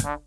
Battle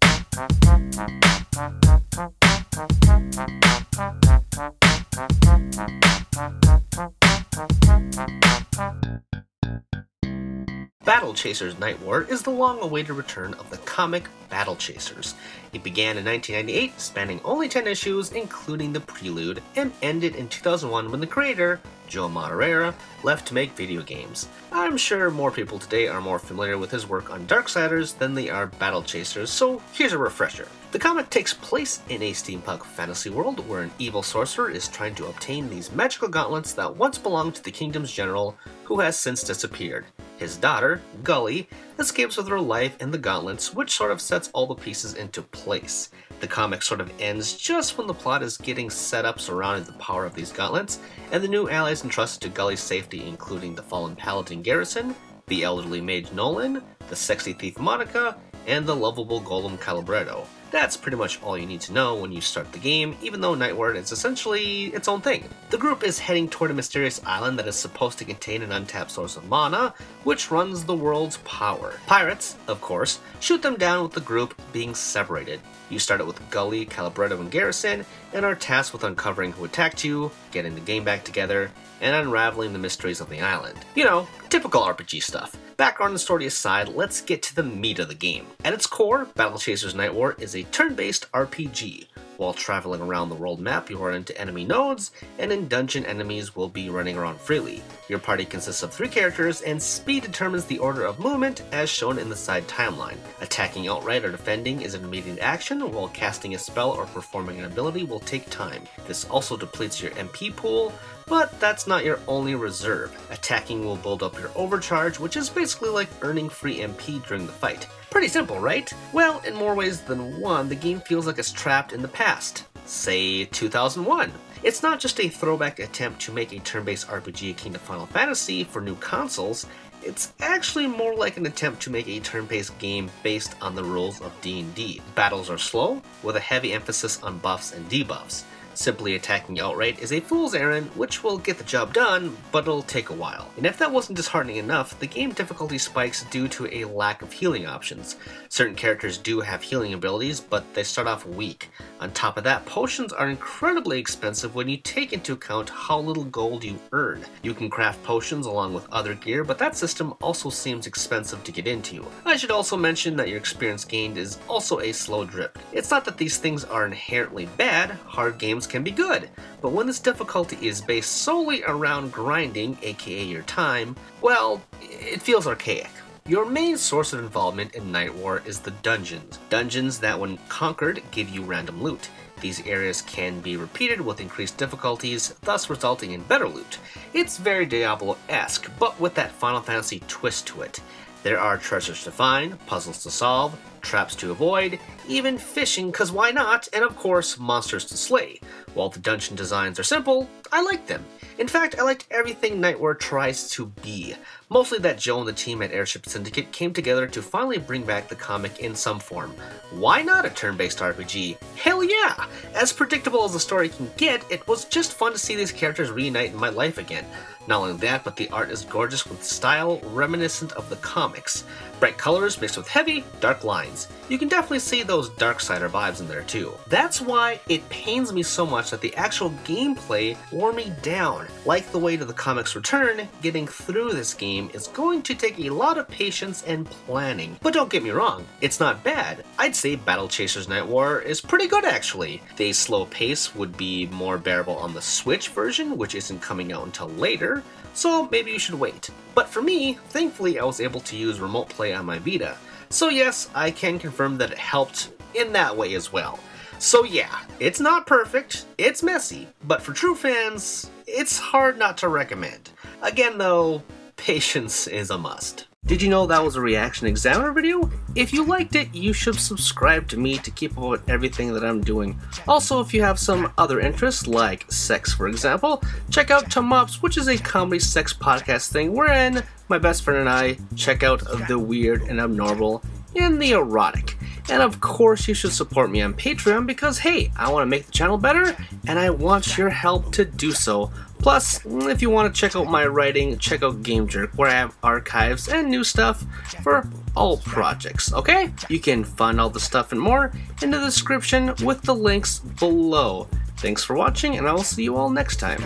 Chasers Nightwar is the long-awaited return of the comic Battle Chasers. It began in 1998, spanning only 10 issues, including the prelude, and ended in 2001 when the creator, Joe Madureira, left to make video games. I'm sure more people today are more familiar with his work on Darksiders than they are Battle Chasers, so here's a refresher. The comic takes place in a steampunk fantasy world where an evil sorcerer is trying to obtain these magical gauntlets that once belonged to the kingdom's general, who has since disappeared. His daughter, Gully, escapes with her life and the gauntlets, which sort of sets all the pieces into place. The comic sort of ends just when the plot is getting set up surrounding the power of these gauntlets, and the new allies entrusted to Gully's safety, including the fallen paladin Garrison, the elderly mage Nolan, the sexy thief Monica, and the lovable golem Calibretto. That's pretty much all you need to know when you start the game, even though Nightwar is essentially its own thing. The group is heading toward a mysterious island that is supposed to contain an untapped source of mana, which runs the world's power. Pirates, of course, shoot them down with the group being separated. You start out with Gully, Calibretto, and Garrison, and are tasked with uncovering who attacked you, getting the game back together, and unraveling the mysteries of the island. You know, typical RPG stuff. Background and story aside, let's get to the meat of the game. At its core, Battle Chasers Nightwar is a turn-based RPG. While traveling around the world map, you'll run into enemy nodes, and in dungeon enemies will be running around freely. Your party consists of 3 characters, and speed determines the order of movement as shown in the side timeline. Attacking outright or defending is an immediate action, while casting a spell or performing an ability will take time. This also depletes your MP pool, but that's not your only reserve. Attacking will build up your overcharge, which is basically like earning free MP during the fight. Pretty simple, right? Well, in more ways than one, the game feels like it's trapped in the past. Say 2001. It's not just a throwback attempt to make a turn-based RPG akin to Final Fantasy for new consoles, it's actually more like an attempt to make a turn-based game based on the rules of D&D. Battles are slow, with a heavy emphasis on buffs and debuffs. Simply attacking outright is a fool's errand, which will get the job done, but it'll take a while. And if that wasn't disheartening enough, the game difficulty spikes due to a lack of healing options. Certain characters do have healing abilities, but they start off weak. On top of that, potions are incredibly expensive when you take into account how little gold you earn. You can craft potions along with other gear, but that system also seems expensive to get into. I should also mention that your experience gained is also a slow drip. It's not that these things are inherently bad, hard games can be good, but when this difficulty is based solely around grinding, aka your time, well, it feels archaic. Your main source of involvement in Nightwar is the dungeons. Dungeons that, when conquered, give you random loot. These areas can be repeated with increased difficulties, thus resulting in better loot. It's very Diablo-esque, but with that Final Fantasy twist to it. There are treasures to find, puzzles to solve, traps to avoid, even fishing, cause why not, and of course, monsters to slay. While the dungeon designs are simple, I like them. In fact, I liked everything Nightwar tries to be. Mostly that Joe and the team at Airship Syndicate came together to finally bring back the comic in some form. Why not a turn-based RPG? Hell yeah! As predictable as the story can get, it was just fun to see these characters reunite in my life again. Not only that, but the art is gorgeous with style reminiscent of the comics. Bright colors mixed with heavy, dark lines. You can definitely see those Darksider vibes in there too. That's why it pains me so much that the actual gameplay wore me down. Like the way to the comic's return, getting through this game is going to take a lot of patience and planning. But don't get me wrong, it's not bad. I'd say Battle Chasers Nightwar is pretty good actually. The slow pace would be more bearable on the Switch version, which isn't coming out until later, so maybe you should wait. But for me, thankfully I was able to use remote play on my Vita. So yes, I can confirm that it helped in that way as well. So yeah, it's not perfect, it's messy, but for true fans, it's hard not to recommend. Again though, patience is a must. Did you know that was a ReActionExaminer video? If you liked it, you should subscribe to me to keep up with everything that I'm doing. Also, if you have some other interests, like sex for example, check out Tomups, which is a comedy sex podcast thing wherein my best friend and I check out the weird and abnormal and the erotic. And of course, you should support me on Patreon because hey, I want to make the channel better and I want your help to do so Plus, if you want to check out my writing, check out Game Jerk, where I have archives and new stuff for all projects, okay? You can find all the stuff and more in the description with the links below. Thanks for watching, and I will see you all next time.